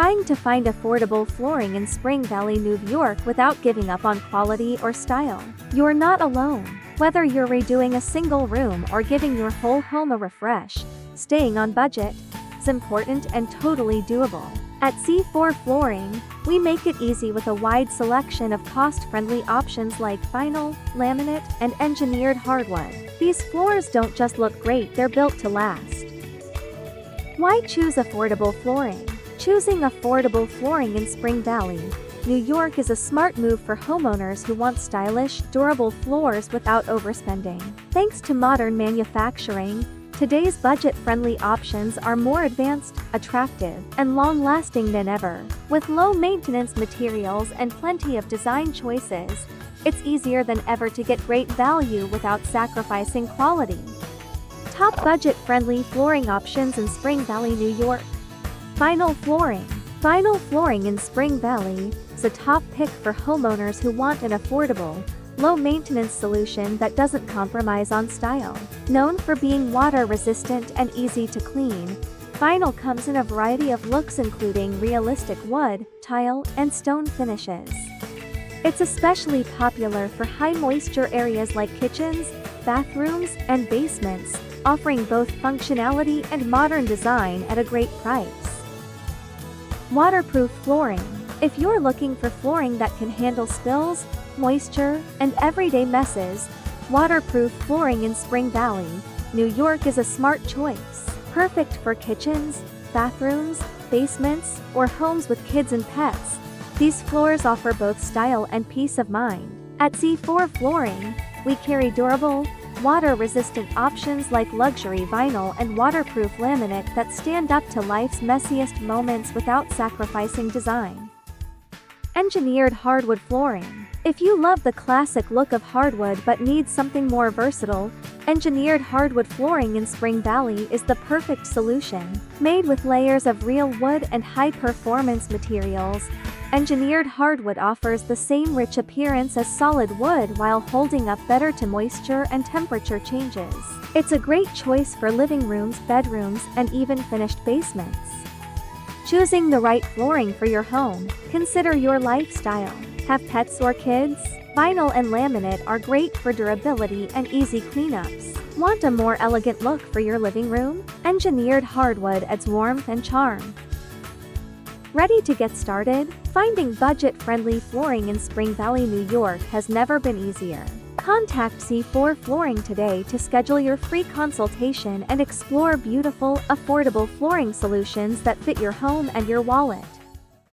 Trying to find affordable flooring in Spring Valley, New York without giving up on quality or style? You're not alone. Whether you're redoing a single room or giving your whole home a refresh, staying on budget is important and totally doable. At C4 Flooring, we make it easy with a wide selection of cost-friendly options like vinyl, laminate, and engineered hardwood. These floors don't just look great, they're built to last. Why choose affordable flooring? Choosing affordable flooring in Spring Valley, New York is a smart move for homeowners who want stylish, durable floors without overspending. Thanks to modern manufacturing, today's budget-friendly options are more advanced, attractive, and long-lasting than ever. With low-maintenance materials and plenty of design choices, it's easier than ever to get great value without sacrificing quality. Top budget-friendly flooring options in Spring Valley, New York. Vinyl flooring. Vinyl flooring in Spring Valley is a top pick for homeowners who want an affordable, low-maintenance solution that doesn't compromise on style. Known for being water-resistant and easy to clean, vinyl comes in a variety of looks including realistic wood, tile, and stone finishes. It's especially popular for high-moisture areas like kitchens, bathrooms, and basements, offering both functionality and modern design at a great price. Waterproof flooring. If you're looking for flooring that can handle spills, moisture, and everyday messes, waterproof flooring in Spring Valley, New York is a smart choice. Perfect for kitchens, bathrooms, basements, or homes with kids and pets, these floors offer both style and peace of mind. At C4 Flooring, we carry durable, water-resistant options like luxury vinyl and waterproof laminate that stand up to life's messiest moments without sacrificing design. Engineered hardwood flooring. If you love the classic look of hardwood but need something more versatile, engineered hardwood flooring in Spring Valley is the perfect solution. Made with layers of real wood and high-performance materials, engineered hardwood offers the same rich appearance as solid wood while holding up better to moisture and temperature changes. It's a great choice for living rooms, bedrooms, and even finished basements. Choosing the right flooring for your home. Consider your lifestyle. Have pets or kids? Vinyl and laminate are great for durability and easy cleanups. Want a more elegant look for your living room? Engineered hardwood adds warmth and charm. Ready to get started? Finding budget-friendly flooring in Spring Valley, New York has never been easier. Contact C4 Flooring today to schedule your free consultation and explore beautiful, affordable flooring solutions that fit your home and your wallet.